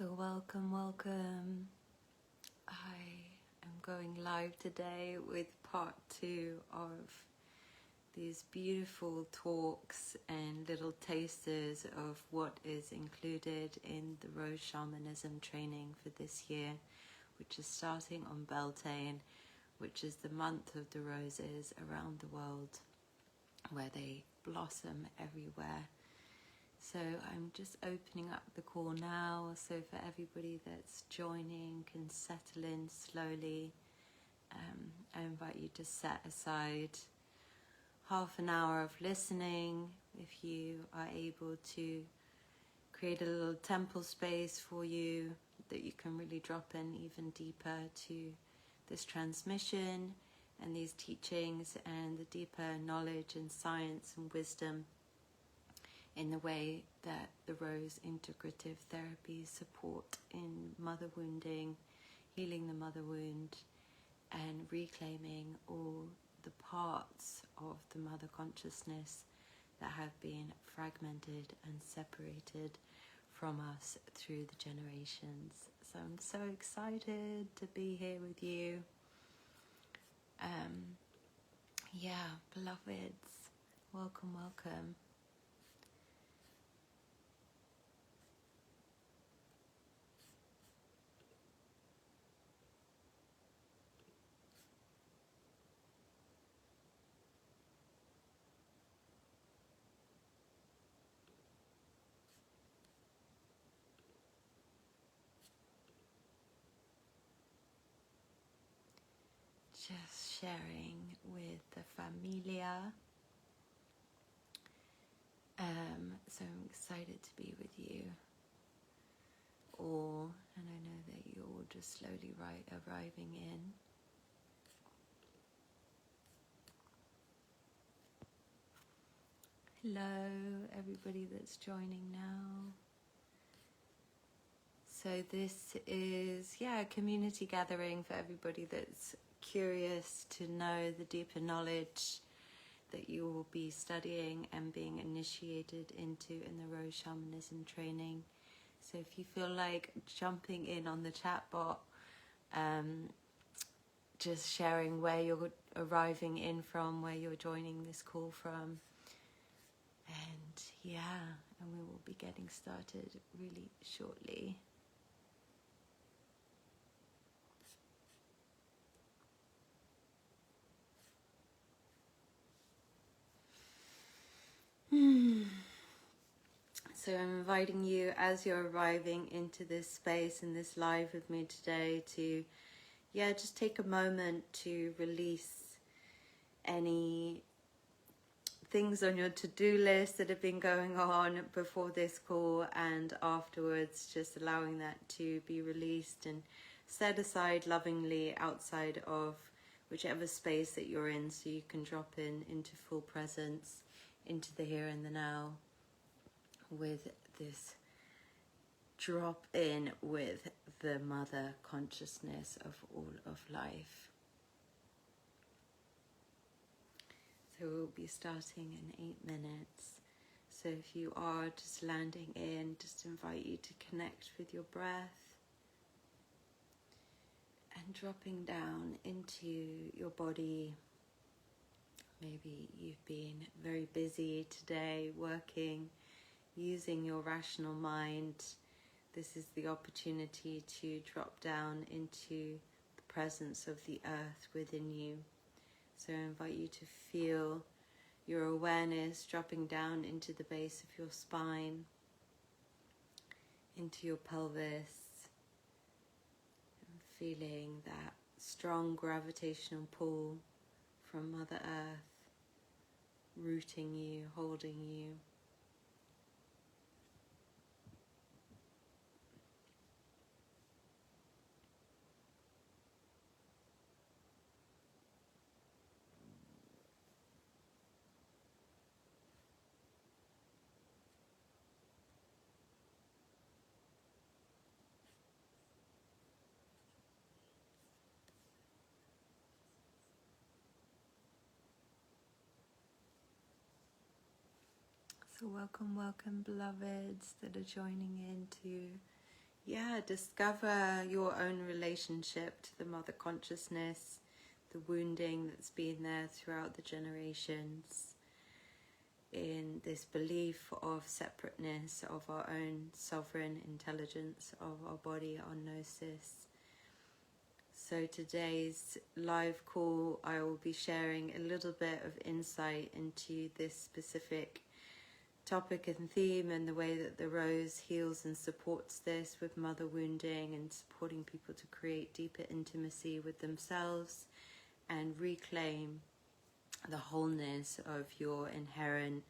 So welcome. I am going live today with part 2 of these beautiful talks and little tasters of what is included in the Rose Shamanism training for this year, which is starting on Beltane, which is the month of the roses around the world, where they blossom everywhere. So I'm just opening up the call now, so for everybody that's joining can settle in slowly. I invite you to set aside half an hour of listening. If you are able to create a little temple space for you that you can really drop in even deeper to this transmission and these teachings and the deeper knowledge and science and wisdom in the way that the Rose Integrative Therapies support in mother wounding, healing the mother wound, and reclaiming all the parts of the mother consciousness that have been fragmented and separated from us through the generations. So I'm so excited to be here with you. Beloveds, welcome. Just sharing with the familia. So I'm excited to be with you all, and I know that you're all just slowly arriving in. Hello, everybody that's joining now. So this is, a community gathering for everybody that's curious to know the deeper knowledge that you will be studying and being initiated into in the Rose Shamanism training. So if you feel like jumping in on the chat bot, just sharing where you're arriving in from, where you're joining this call from. And we will be getting started really shortly. So I'm inviting you, as you're arriving into this space and this live with me today, to just take a moment to release any things on your to-do list that have been going on before this call and afterwards, just allowing that to be released and set aside lovingly outside of whichever space that you're in, so you can drop into full presence, into the here and the now, with this drop in with the mother consciousness of all of life. So we'll be starting in 8 minutes. So if you are just landing in, just invite you to connect with your breath and dropping down into your body. Maybe you've been very busy today working, using your rational mind. This is the opportunity to drop down into the presence of the earth within you. So I invite you to feel your awareness dropping down into the base of your spine, into your pelvis, and feeling that strong gravitational pull from Mother Earth, rooting you, holding you. So welcome, beloveds that are joining into discover your own relationship to the mother consciousness, the wounding that's been there throughout the generations, in this belief of separateness, of our own sovereign intelligence, of our body, our gnosis. So today's live call, I will be sharing a little bit of insight into this specific topic and theme, and the way that the rose heals and supports this with mother wounding, and supporting people to create deeper intimacy with themselves and reclaim the wholeness of your inherent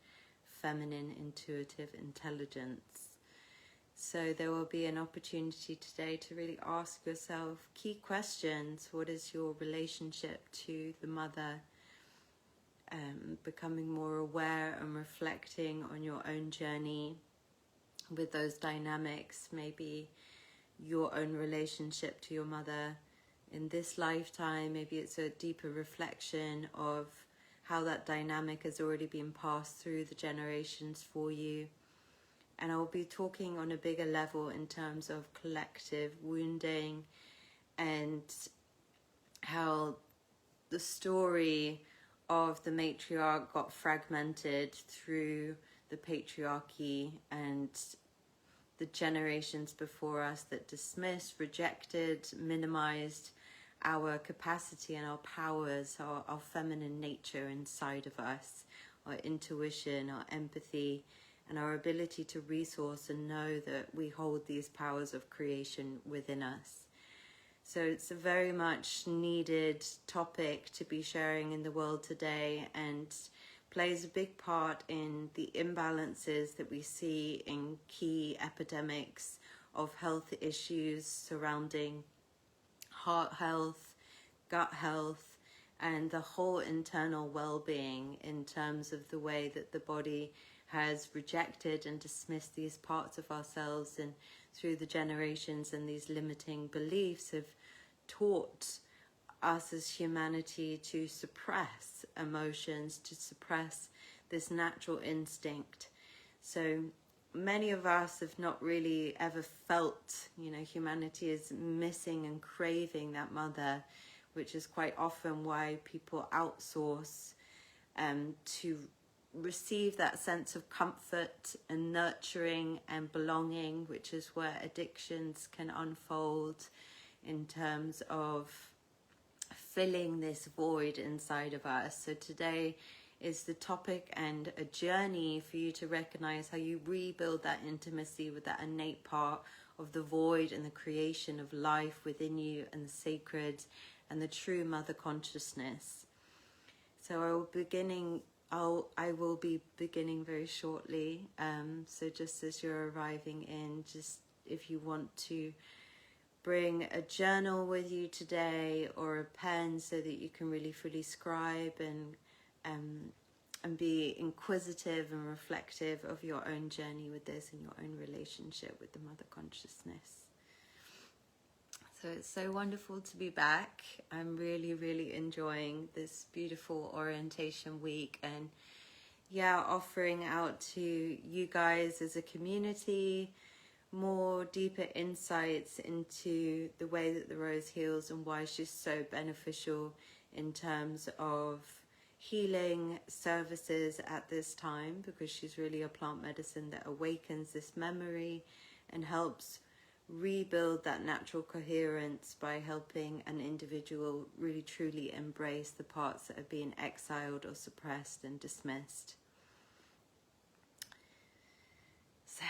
feminine intuitive intelligence. So there will be an opportunity today to really ask yourself key questions. What is your relationship to the mother? Becoming more aware and reflecting on your own journey with those dynamics, maybe your own relationship to your mother in this lifetime. Maybe it's a deeper reflection of how that dynamic has already been passed through the generations for you. And I'll be talking on a bigger level in terms of collective wounding, and how the story of the matriarch got fragmented through the patriarchy and the generations before us that dismissed, rejected, minimized our capacity and our powers, our feminine nature inside of us, our intuition, our empathy, and our ability to resource and know that we hold these powers of creation within us. So it's a very much needed topic to be sharing in the world today, and plays a big part in the imbalances that we see in key epidemics of health issues surrounding heart health, gut health, and the whole internal well-being, in terms of the way that the body has rejected and dismissed these parts of ourselves, and through the generations, and these limiting beliefs have taught us as humanity to suppress emotions, to suppress this natural instinct. So many of us have not really ever felt, humanity is missing and craving that mother, which is quite often why people outsource to receive that sense of comfort and nurturing and belonging, which is where addictions can unfold in terms of filling this void inside of us. So today is the topic and a journey for you to recognize how you rebuild that intimacy with that innate part of the void and the creation of life within you, and the sacred and the true mother consciousness. So I will be beginning very shortly. So just as you're arriving in, just if you want to bring a journal with you today, or a pen, so that you can really fully scribe and be inquisitive and reflective of your own journey with this, and your own relationship with the mother consciousness. So it's so wonderful to be back. I'm really, really enjoying this beautiful orientation week, and offering out to you guys as a community more deeper insights into the way that the rose heals, and why she's so beneficial in terms of healing services at this time, because she's really a plant medicine that awakens this memory and helps rebuild that natural coherence by helping an individual really truly embrace the parts that are being exiled or suppressed and dismissed. So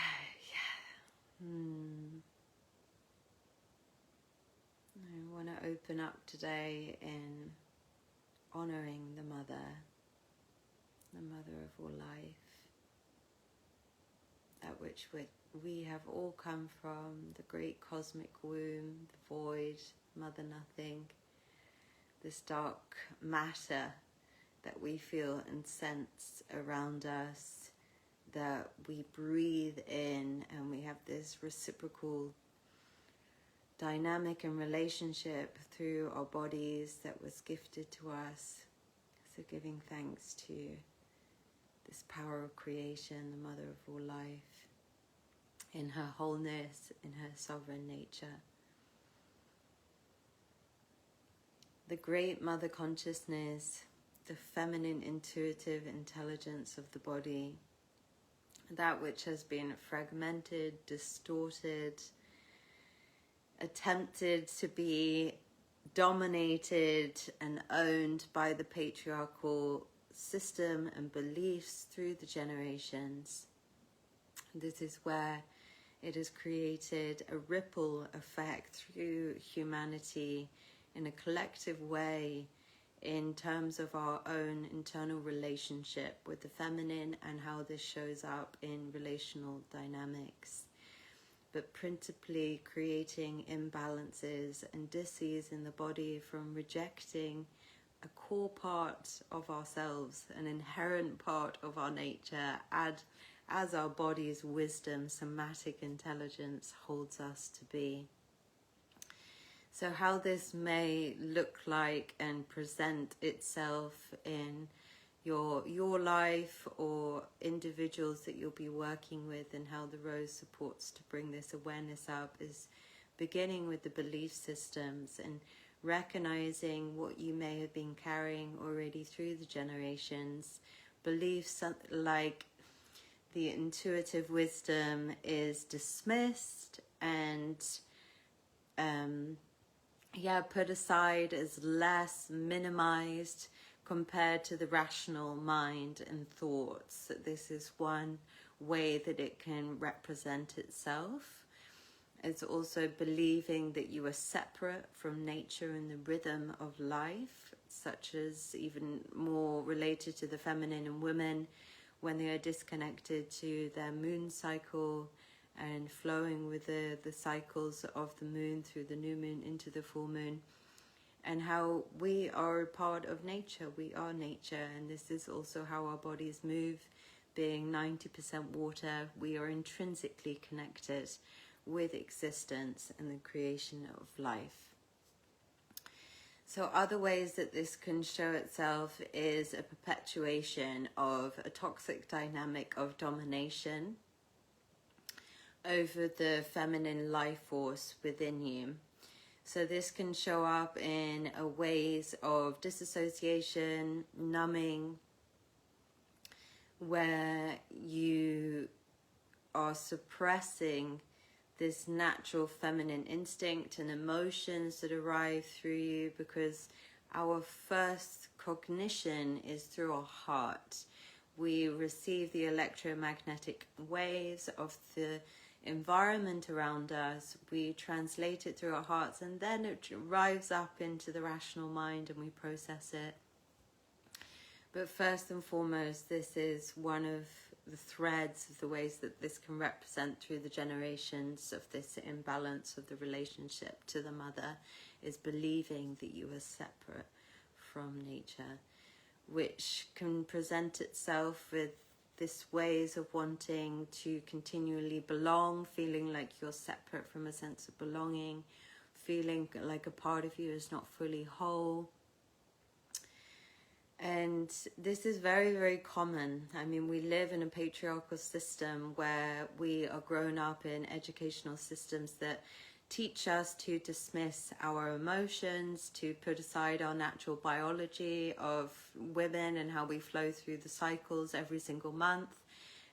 I want to open up today in honoring the mother of all life, at which we have all come from, the great cosmic womb, the void, mother nothing, this dark matter that we feel and sense around us, that we breathe in, and we have this reciprocal dynamic and relationship through our bodies that was gifted to us. So giving thanks to this power of creation, the mother of all life. in her wholeness, in her sovereign nature. The great mother consciousness, the feminine intuitive intelligence of the body, that which has been fragmented, distorted, attempted to be dominated and owned by the patriarchal system and beliefs through the generations. This is where it has created a ripple effect through humanity in a collective way in terms of our own internal relationship with the feminine and how this shows up in relational dynamics, but principally creating imbalances and dis-ease in the body from rejecting a core part of ourselves, an inherent part of our nature, as our body's wisdom, somatic intelligence holds us to be. So how this may look like and present itself in your life or individuals that you'll be working with, and how the Rose supports to bring this awareness up, is beginning with the belief systems and recognizing what you may have been carrying already through the generations. Beliefs like the intuitive wisdom is dismissed and put aside as less, minimized compared to the rational mind and thoughts. That this is one way that it can represent itself. It's also believing that you are separate from nature and the rhythm of life, such as even more related to the feminine and women when they are disconnected to their moon cycle and flowing with the cycles of the moon through the new moon into the full moon, and how we are a part of nature. We are nature, and this is also how our bodies move. Being 90% water, we are intrinsically connected with existence and the creation of life. So other ways that this can show itself is a perpetuation of a toxic dynamic of domination over the feminine life force within you. So this can show up in ways of disassociation, numbing, where you are suppressing this natural feminine instinct and emotions that arrive through you, because our first cognition is through our heart. We receive the electromagnetic waves of the environment around us, we translate it through our hearts, and then it arrives up into the rational mind and we process it. But first and foremost, this is one of the threads of the ways that this can represent through the generations of this imbalance of the relationship to the mother, is believing that you are separate from nature, which can present itself with this ways of wanting to continually belong, feeling like you're separate from a sense of belonging, feeling like a part of you is not fully whole. And this is very, very common. I mean, we live in a patriarchal system where we are grown up in educational systems that teach us to dismiss our emotions, to put aside our natural biology of women and how we flow through the cycles every single month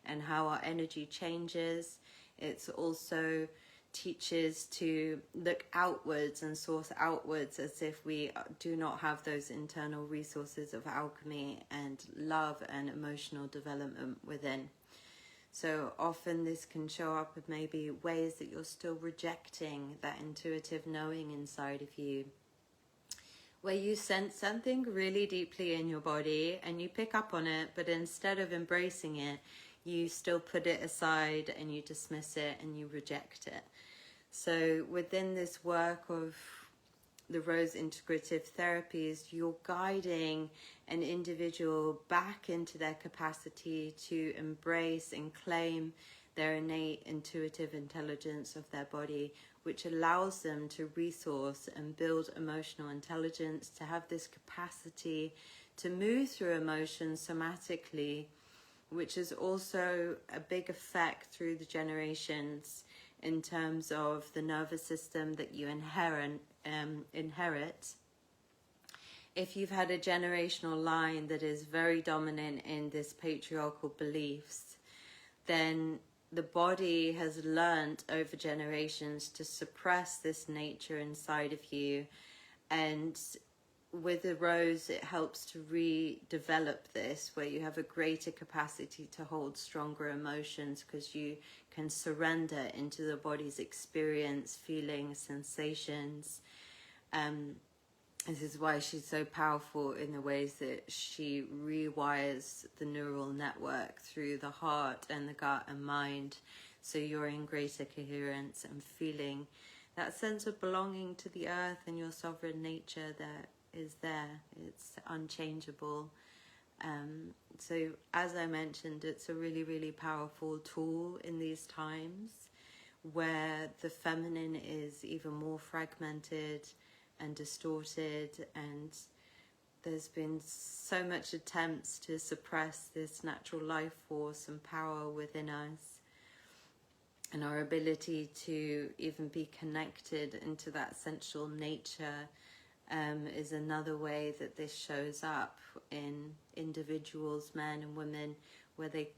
and how our energy changes. It's also teaches to look outwards and source outwards, as if we do not have those internal resources of alchemy and love and emotional development within. So often this can show up with maybe ways that you're still rejecting that intuitive knowing inside of you, where you sense something really deeply in your body and you pick up on it, but instead of embracing it, you still put it aside and you dismiss it and you reject it. So within this work of the Rose Integrative Therapies, you're guiding an individual back into their capacity to embrace and claim their innate intuitive intelligence of their body, which allows them to resource and build emotional intelligence, to have this capacity to move through emotions somatically which is also a big effect through the generations in terms of the nervous system that you inherit. If you've had a generational line that is very dominant in this patriarchal beliefs, then the body has learned over generations to suppress this nature inside of you. And with the rose, it helps to redevelop this, where you have a greater capacity to hold stronger emotions, because you can surrender into the body's experience, feelings, sensations. This is why she's so powerful in the ways that she rewires the neural network through the heart and the gut and mind, so you're in greater coherence and feeling that sense of belonging to the earth and your sovereign nature that is there. It's unchangeable. So as I mentioned, it's a really, really powerful tool in these times where the feminine is even more fragmented and distorted, and there's been so much attempts to suppress this natural life force and power within us, and our ability to even be connected into that sensual nature is another way that this shows up in individuals, men and women, where they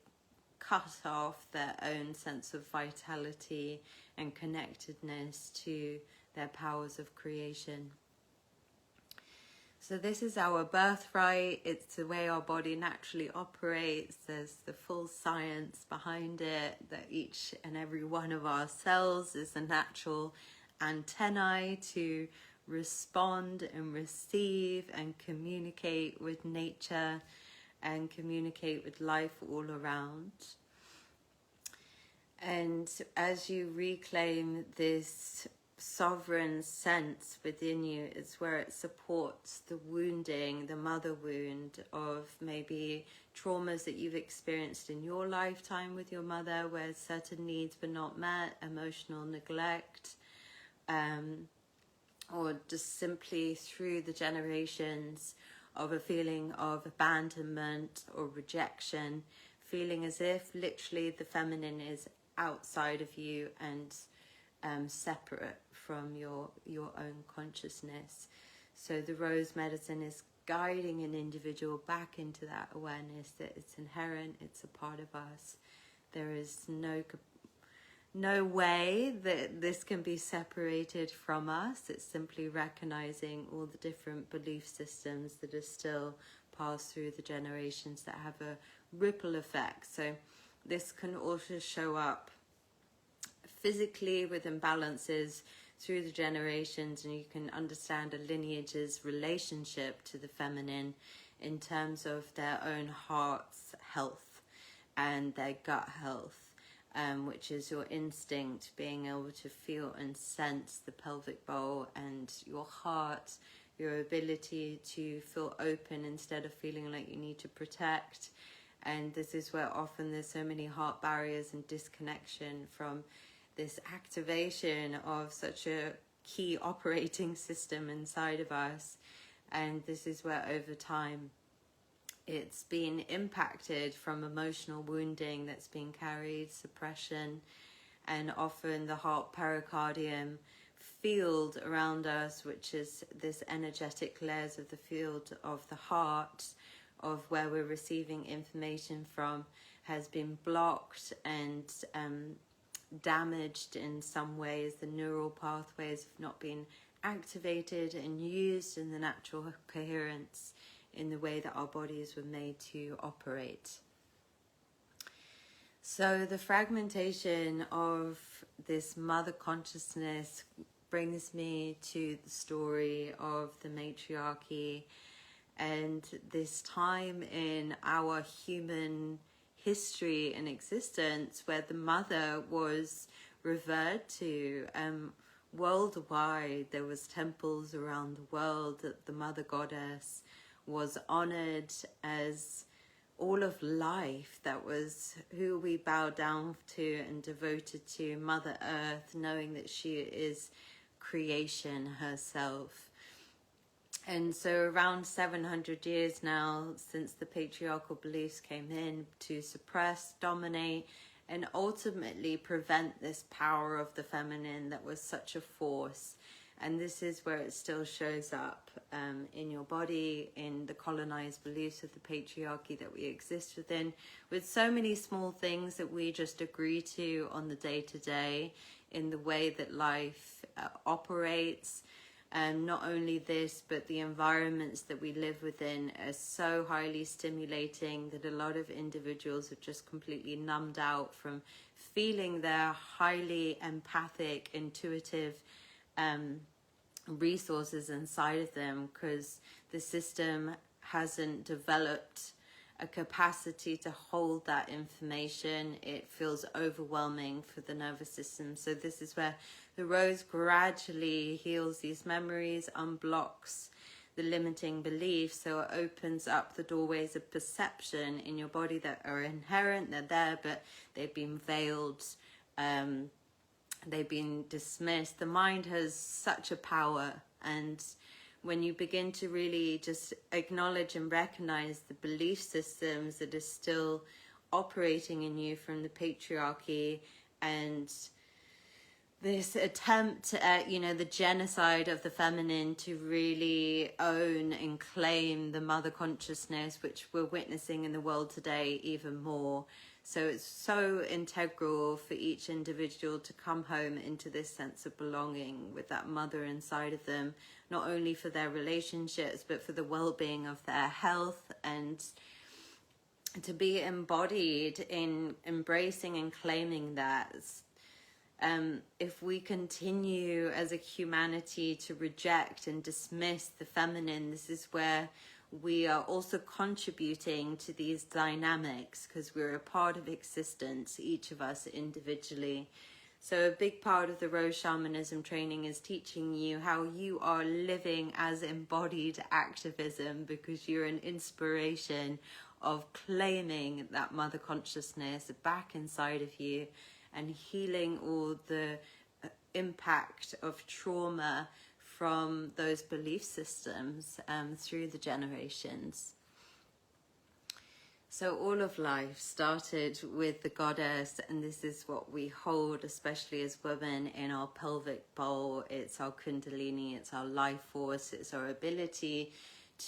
cut off their own sense of vitality and connectedness to their powers of creation. So this is our birthright. It's the way our body naturally operates. There's the full science behind it, that each and every one of our cells is a natural antennae to respond and receive and communicate with nature and communicate with life all around. And as you reclaim this sovereign sense within you, it's where it supports the wounding, the mother wound of maybe traumas that you've experienced in your lifetime with your mother, where certain needs were not met, emotional neglect, or just simply through the generations of a feeling of abandonment or rejection, feeling as if literally the feminine is outside of you and separate from your own consciousness. So the rose medicine is guiding an individual back into that awareness that it's inherent, it's a part of us. There is no way that this can be separated from us. It's simply recognizing all the different belief systems that are still passed through the generations that have a ripple effect. So this can also show up physically with imbalances through the generations, and you can understand a lineage's relationship to the feminine in terms of their own heart's health and their gut health, which is your instinct, being able to feel and sense the pelvic bowl, and your heart, your ability to feel open instead of feeling like you need to protect. And this is where often there's so many heart barriers and disconnection from this activation of such a key operating system inside of us. And this is where over time it's been impacted from emotional wounding that's been carried, suppression, and often the heart pericardium field around us, which is this energetic layers of the field of the heart, of where we're receiving information from, has been blocked and damaged in some ways. The neural pathways have not been activated and used in the natural coherence in the way that our bodies were made to operate. So the fragmentation of this mother consciousness brings me to the story of the matriarchy and this time in our human history and existence where the mother was revered to. Worldwide, there was temples around the world that the mother goddess was honored as all of life. That was who we bow down to and devoted to, Mother Earth, knowing that she is creation herself. And so around 700 years now since the patriarchal beliefs came in to suppress, dominate, and ultimately prevent this power of the feminine that was such a force. And this is where it still shows up in your body, in the colonized beliefs of the patriarchy that we exist within, with so many small things that we just agree to on the day-to-day, in the way that life operates. Not only this, but the environments that we live within are so highly stimulating that a lot of individuals are just completely numbed out from feeling their highly empathic, intuitive resources inside of them, because the system hasn't developed a capacity to hold that information. It feels overwhelming for the nervous system. So this is where the rose gradually heals these memories, unblocks the limiting beliefs, so it opens up the doorways of perception in your body that are inherent, they're there, but they've been veiled, they've been dismissed. The mind has such a power, and when you begin to really just acknowledge and recognize the belief systems that are still operating in you from the patriarchy, and this attempt at, the genocide of the feminine to really own and claim the mother consciousness, which we're witnessing in the world today even more. So it's so integral for each individual to come home into this sense of belonging with that mother inside of them, not only for their relationships, but for the well-being of their health, and to be embodied in embracing and claiming that. If we continue as a humanity to reject and dismiss the feminine, this is where we are also contributing to these dynamics, because we're a part of existence, each of us individually. So a big part of the Rose Shamanism training is teaching you how you are living as embodied activism, because you're an inspiration of claiming that mother consciousness back inside of you, and healing all the impact of trauma from those belief systems through the generations. So all of life started with the goddess, and this is what we hold, especially as women, in our pelvic bowl. It's our kundalini, it's our life force, it's our ability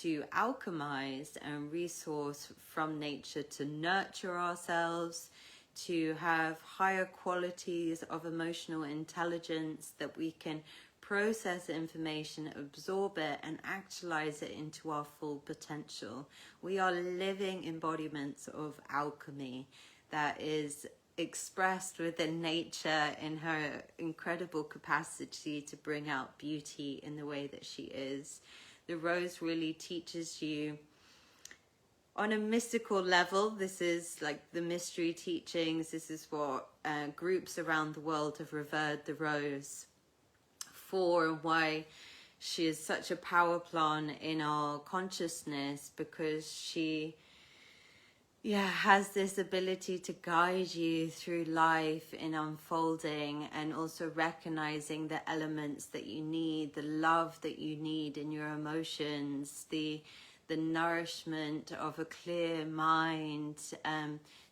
to alchemize and resource from nature to nurture ourselves, to have higher qualities of emotional intelligence, that we can process information, absorb it, and actualize it into our full potential. We are living embodiments of alchemy that is expressed within nature in her incredible capacity to bring out beauty in the way that she is. The rose really teaches you on a mystical level. This is like the mystery teachings. This is what groups around the world have revered the rose for, and why she is such a power plant in our consciousness, because she has this ability to guide you through life in unfolding, and also recognizing the elements that you need, the love that you need in your emotions, the nourishment of a clear mind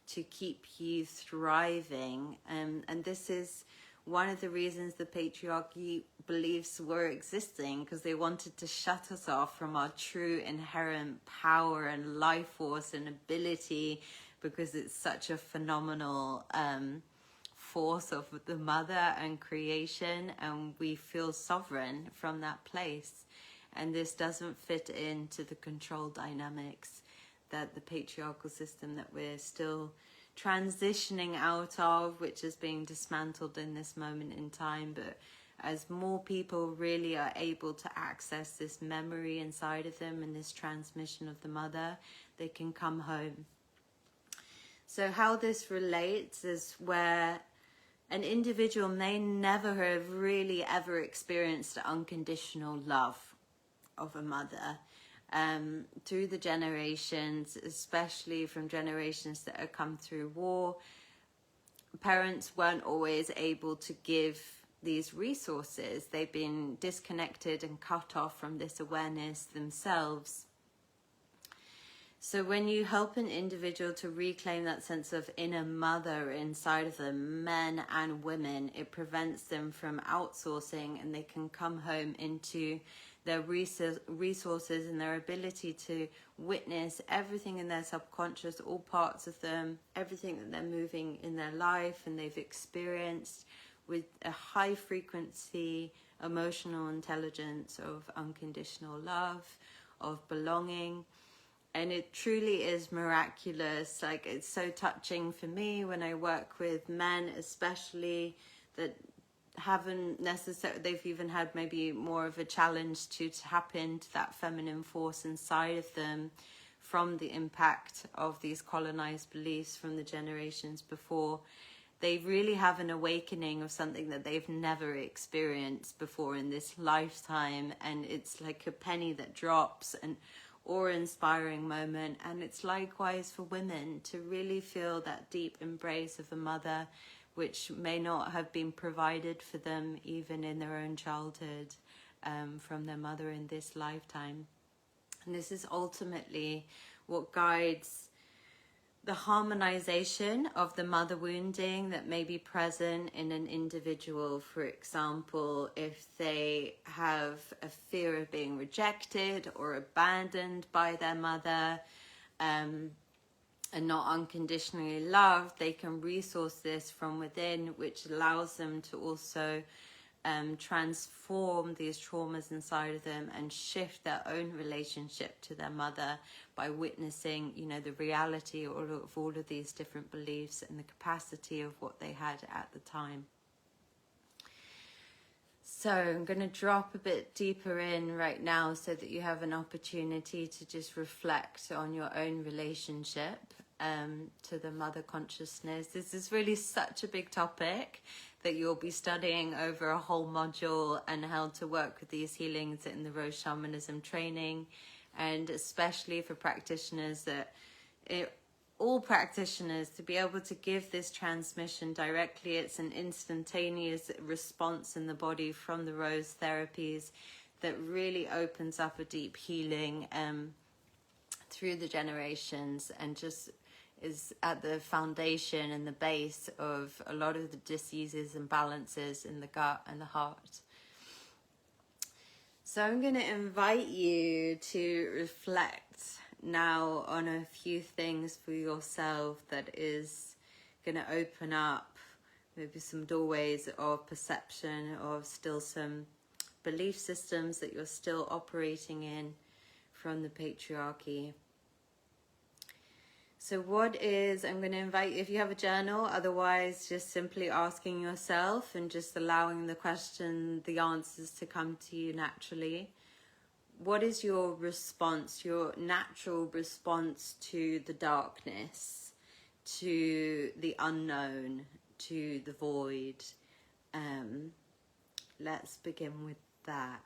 to keep you thriving. And this is one of the reasons the patriarchy beliefs were existing, because they wanted to shut us off from our true inherent power and life force and ability, because it's such a phenomenal force of the mother and creation, and we feel sovereign from that place. And this doesn't fit into the control dynamics that the patriarchal system that we're still transitioning out of, which is being dismantled in this moment in time. But as more people really are able to access this memory inside of them and this transmission of the mother, they can come home. So how this relates is where an individual may never have really ever experienced unconditional love of a mother. Through the generations, especially from generations that have come through war, parents weren't always able to give these resources. They've been disconnected and cut off from this awareness themselves. So when you help an individual to reclaim that sense of inner mother inside of them, men and women, it prevents them from outsourcing, and they can come home into their resources and their ability to witness everything in their subconscious, all parts of them, everything that they're moving in their life and they've experienced, with a high frequency emotional intelligence of unconditional love, of belonging. And it truly is miraculous. Like, it's so touching for me when I work with men, especially, that haven't necessarily, they've even had maybe more of a challenge to tap into that feminine force inside of them from the impact of these colonized beliefs from the generations before. They really have an awakening of something that they've never experienced before in this lifetime, and it's like a penny that drops, and awe-inspiring moment. And it's likewise for women to really feel that deep embrace of a mother, which may not have been provided for them even in their own childhood, from their mother in this lifetime. And this is ultimately what guides the harmonization of the mother wounding that may be present in an individual. For example, if they have a fear of being rejected or abandoned by their mother, and not unconditionally loved, they can resource this from within, which allows them to also transform these traumas inside of them and shift their own relationship to their mother by witnessing, you know, the reality of all of these different beliefs and the capacity of what they had at the time. So I'm going to drop a bit deeper in right now so that you have an opportunity to just reflect on your own relationship to the mother consciousness. This is really such a big topic that you'll be studying over a whole module, and how to work with these healings in the Rose Shamanism training, and especially for practitioners all practitioners, to be able to give this transmission directly. It's an instantaneous response in the body from the Rose Therapies that really opens up a deep healing through the generations, and just is at the foundation and the base of a lot of the diseases and balances in the gut and the heart. So I'm going to invite you to reflect now on a few things for yourself that is going to open up maybe some doorways of perception of still some belief systems that you're still operating in from the patriarchy. So what is, I'm going to invite you, if you have a journal, otherwise just simply asking yourself and just allowing the answers to come to you naturally. What is your response, your natural response to the darkness, to the unknown, to the void? Let's begin with that.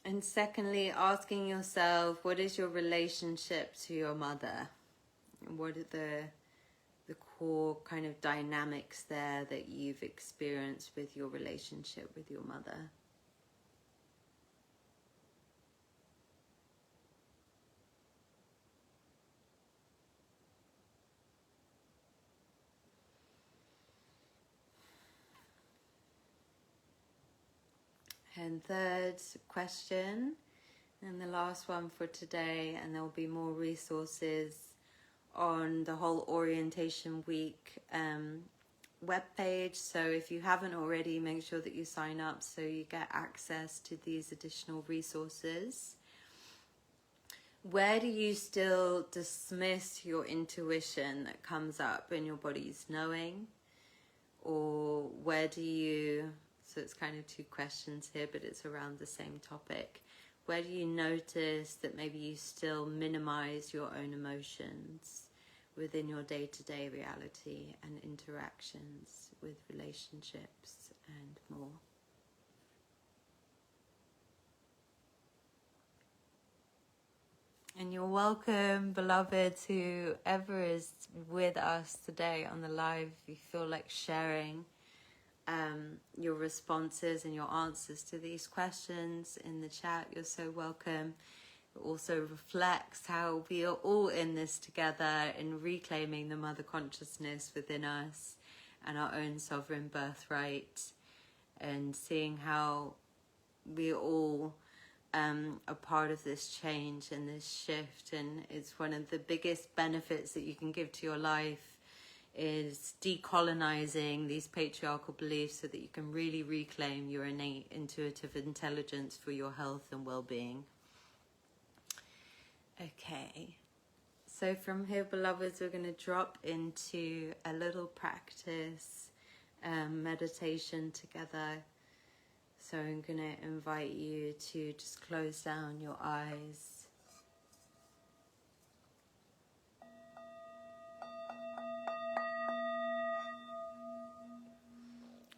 And secondly, asking yourself, what is your relationship to your mother? What are the core kind of dynamics there that you've experienced with your relationship with your mother? And third question, and the last one for today, and there will be more resources on the whole Orientation Week webpage. So if you haven't already, make sure that you sign up so you get access to these additional resources. Where do you still dismiss your intuition that comes up in your body's knowing? Or where do you... So it's kind of two questions here, but it's around the same topic. Where do you notice that maybe you still minimize your own emotions within your day-to-day reality and interactions with relationships and more? And you're welcome, beloveds, whoever is with us today on the live. If you feel like sharing your responses and your answers to these questions in the chat, you're so welcome. It also reflects how we are all in this together in reclaiming the mother consciousness within us and our own sovereign birthright, and seeing how we all are part of this change and this shift. And it's one of the biggest benefits that you can give to your life is decolonizing these patriarchal beliefs so that you can really reclaim your innate intuitive intelligence for your health and well-being. Okay, so from here, beloveds, we're going to drop into a little practice, meditation together. So I'm going to invite you to just close down your eyes.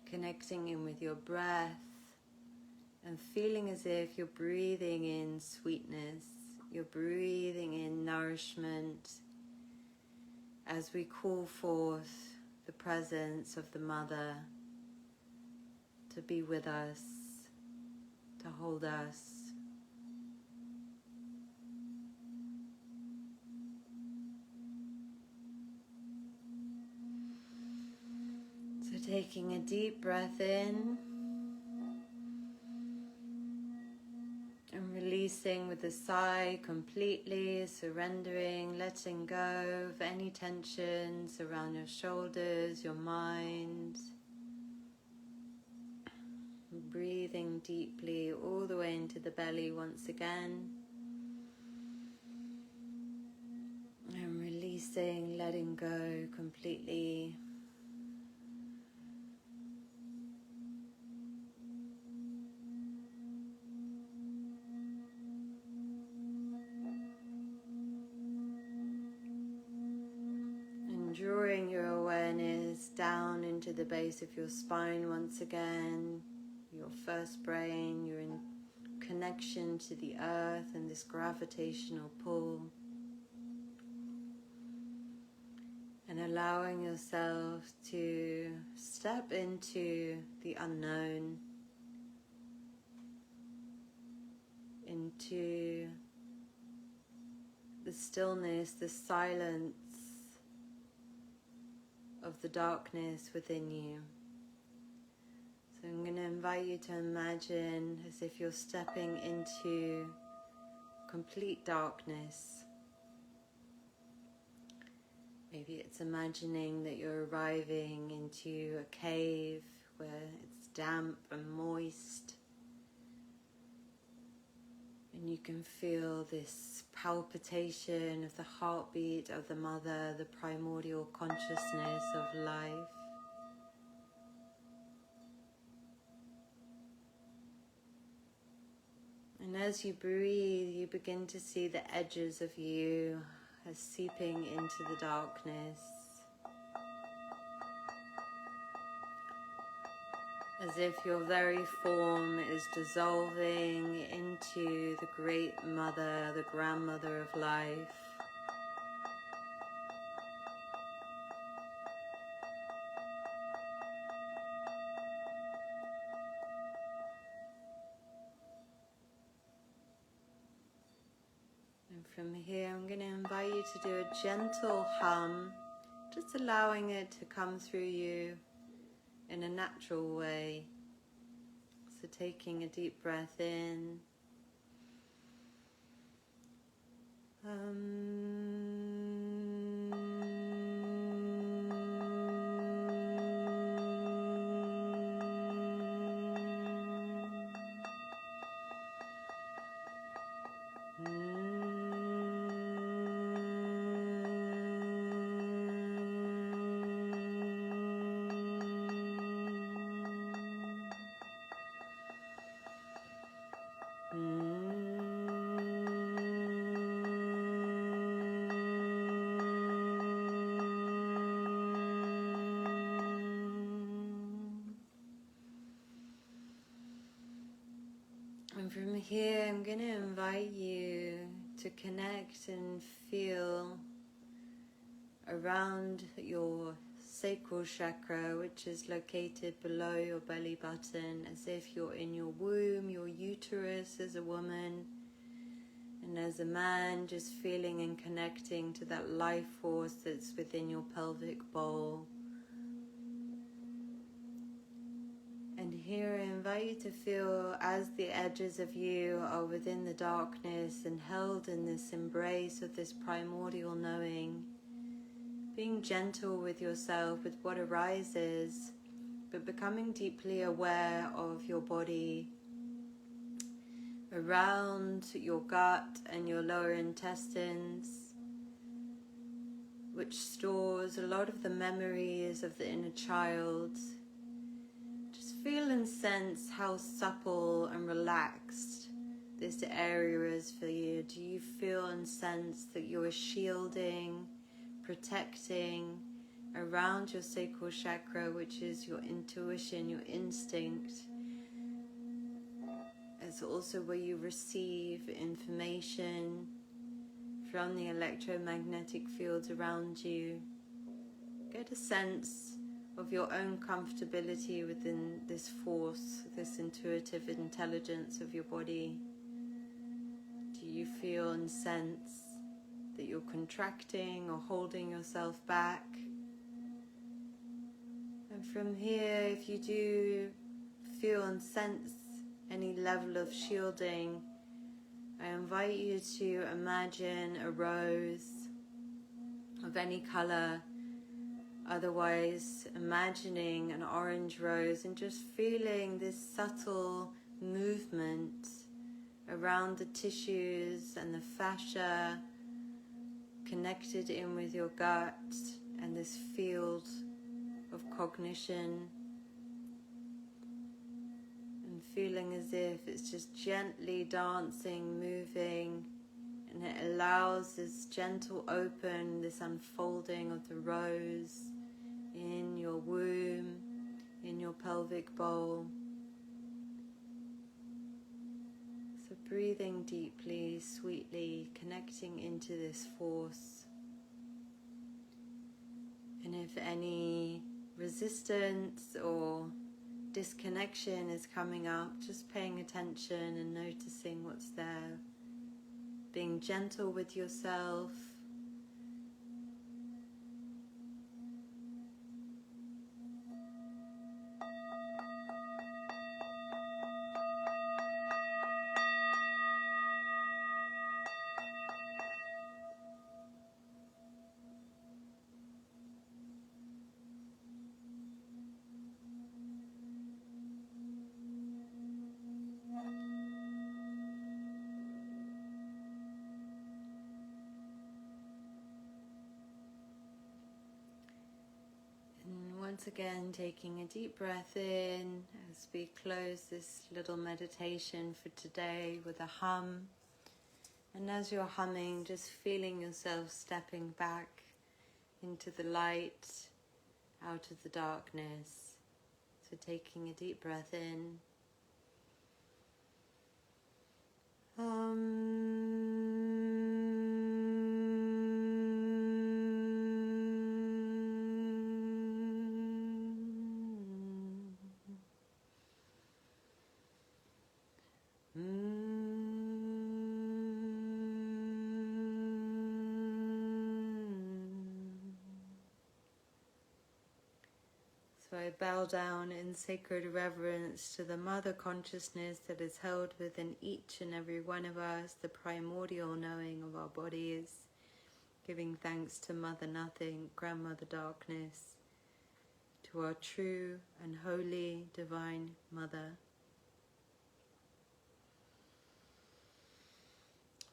Connecting in with your breath and feeling as if you're breathing in sweetness, you're breathing in nourishment as we call forth the presence of the Mother to be with us, to hold us. So taking a deep breath in and releasing with a sigh completely, surrendering, letting go of any tensions around your shoulders, your mind. Breathing deeply all the way into the belly once again. And releasing, letting go completely. And drawing your awareness down into the base of your spine once again. Your first brain, you're in connection to the earth and this gravitational pull. And allowing yourself to step into the unknown, into the stillness, the silence of the darkness within you. So I'm going to invite you to imagine as if you're stepping into complete darkness. Maybe it's imagining that you're arriving into a cave where it's damp and moist. And you can feel this palpitation of the heartbeat of the Mother, the primordial consciousness of life. And as you breathe, you begin to see the edges of you as seeping into the darkness. As if your very form is dissolving into the great Mother, the grandmother of life. And from here, I'm going to invite you to do a gentle hum, just allowing it to come through you in a natural way. So taking a deep breath in. And from here, I'm going to invite you to connect and feel around your sacral chakra, which is located below your belly button, as if you're in your womb, your uterus as a woman, and as a man, just feeling and connecting to that life force that's within your pelvic bowl. And here I invite you to feel as the edges of you are within the darkness and held in this embrace of this primordial knowing, being gentle with yourself, with what arises, but becoming deeply aware of your body, around your gut and your lower intestines, which stores a lot of the memories of the inner child. Just feel and sense how supple and relaxed this area is for you. Do you feel and sense that you are shielding, protecting around your sacral chakra, which is your intuition, your instinct? It's also where you receive information from the electromagnetic fields around you. Get a sense of your own comfortability within this force, this intuitive intelligence of your body. Do you feel and sense that you're contracting or holding yourself back? And from here, if you do feel and sense any level of shielding, I invite you to imagine a rose of any color, otherwise imagining an orange rose, and just feeling this subtle movement around the tissues and the fascia connected in with your gut and this field of cognition, and feeling as if it's just gently dancing, moving, and it allows this gentle open, this unfolding of the rose in your womb, in your pelvic bowl. So breathing deeply, sweetly, connecting into this force. And if any resistance or disconnection is coming up, just paying attention and noticing what's there. Being gentle with yourself. Once again, taking a deep breath in as we close this little meditation for today with a hum. And as you're humming, just feeling yourself stepping back into the light, out of the darkness. So taking a deep breath in. So I bow down in sacred reverence to the Mother Consciousness that is held within each and every one of us, the primordial knowing of our bodies, giving thanks to Mother Nothing, Grandmother Darkness, to our true and holy Divine Mother.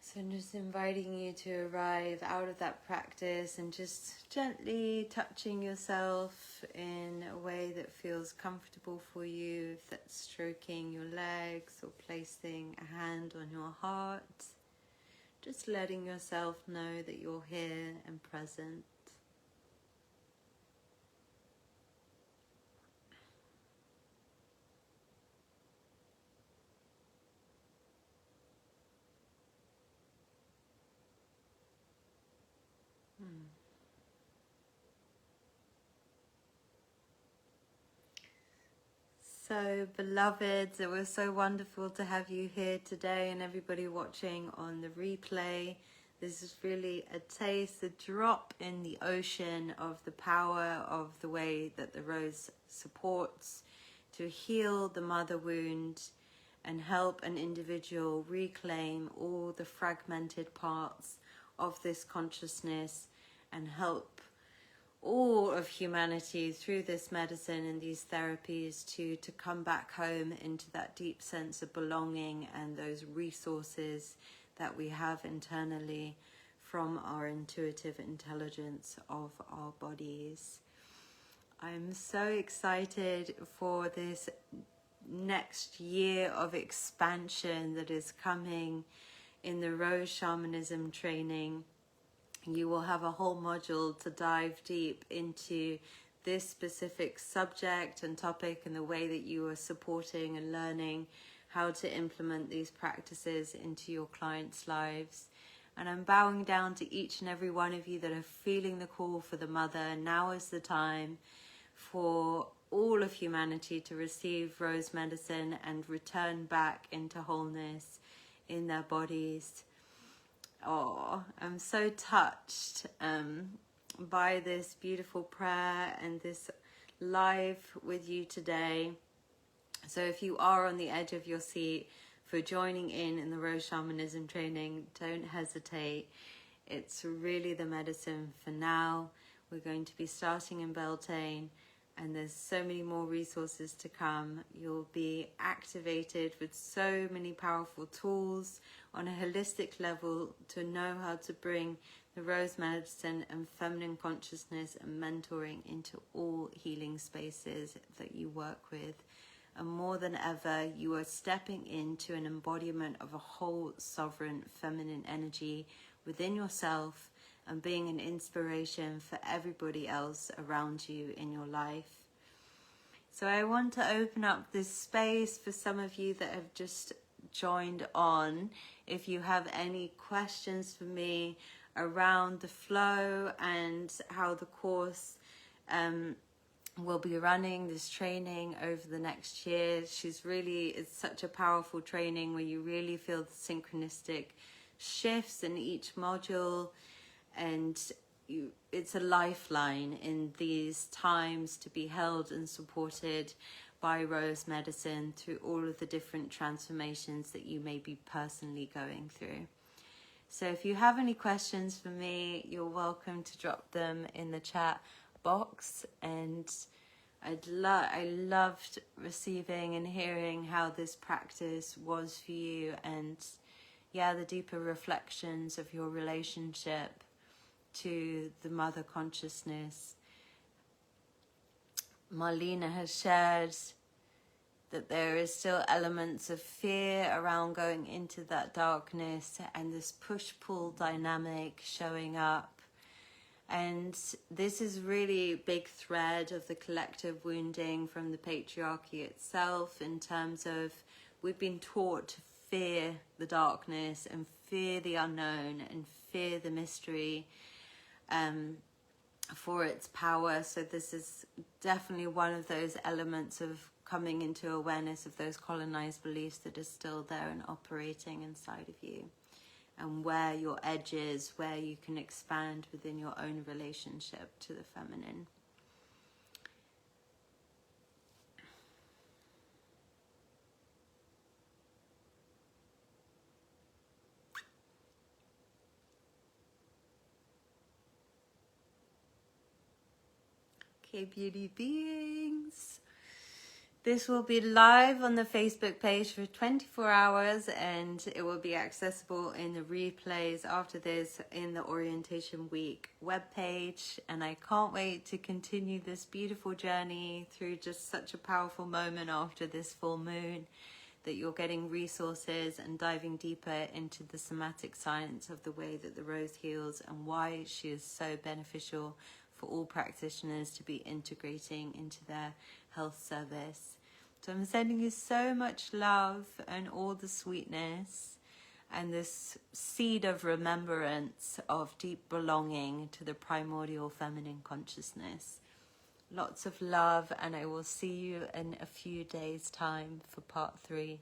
So I'm just inviting you to arrive out of that practice and just gently touching yourself in a way that feels comfortable for you. If that's stroking your legs or placing a hand on your heart, just letting yourself know that you're here and present. so beloveds. It was so wonderful to have you here today, and everybody watching on the replay. This is really a taste, a drop in the ocean of the power of the way that the rose supports to heal the mother wound and help an individual reclaim all the fragmented parts of this consciousness, and help all of humanity through this medicine and these therapies to come back home into that deep sense of belonging and those resources that we have internally from our intuitive intelligence of our bodies. I'm so excited for this next year of expansion that is coming in the Rose Shamanism training. You will have a whole module to dive deep into this specific subject and topic, and the way that you are supporting and learning how to implement these practices into your clients' lives. And I'm bowing down to each and every one of you that are feeling the call for the mother. Now is the time for all of humanity to receive rose medicine and return back into wholeness in their bodies. Oh, I'm so touched by this beautiful prayer and this live with you today. So if you are on the edge of your seat for joining in the Rose Shamanism training, don't hesitate. It's really the medicine for now. We're going to be starting in Beltane, and there's so many more resources to come. You'll be activated with so many powerful tools on a holistic level to know how to bring the rose medicine and feminine consciousness and mentoring into all healing spaces that you work with. And more than ever, you are stepping into an embodiment of a whole sovereign feminine energy within yourself, and being an inspiration for everybody else around you in your life. So I want to open up this space for some of you that have just joined on. If you have any questions for me around the flow and how the course will be running this training over the next year. It's such a powerful training where you really feel the synchronistic shifts in each module, and it's a lifeline in these times to be held and supported by Rose Medicine through all of the different transformations that you may be personally going through. So if you have any questions for me, you're welcome to drop them in the chat box. And I loved receiving and hearing how this practice was for you, and the deeper reflections of your relationship to the mother consciousness. Marlena has shared that there is still elements of fear around going into that darkness, and this push-pull dynamic showing up. And this is really a big thread of the collective wounding from the patriarchy itself, in terms of we've been taught to fear the darkness and fear the unknown and fear the mystery for its power. So this is definitely one of those elements of coming into awareness of those colonized beliefs that are still there and operating inside of you, and where your edges, where you can expand within your own relationship to the feminine. Okay, beauty beings. This will be live on the Facebook page for 24 hours, and it will be accessible in the replays after this in the Orientation Week webpage. And I can't wait to continue this beautiful journey through just such a powerful moment after this full moon, that you're getting resources and diving deeper into the somatic science of the way that the rose heals, and why she is so beneficial for all practitioners to be integrating into their health service. So I'm sending you so much love and all the sweetness, and this seed of remembrance of deep belonging to the primordial feminine consciousness. lots of love, and I will see you in a few days' time for part 3.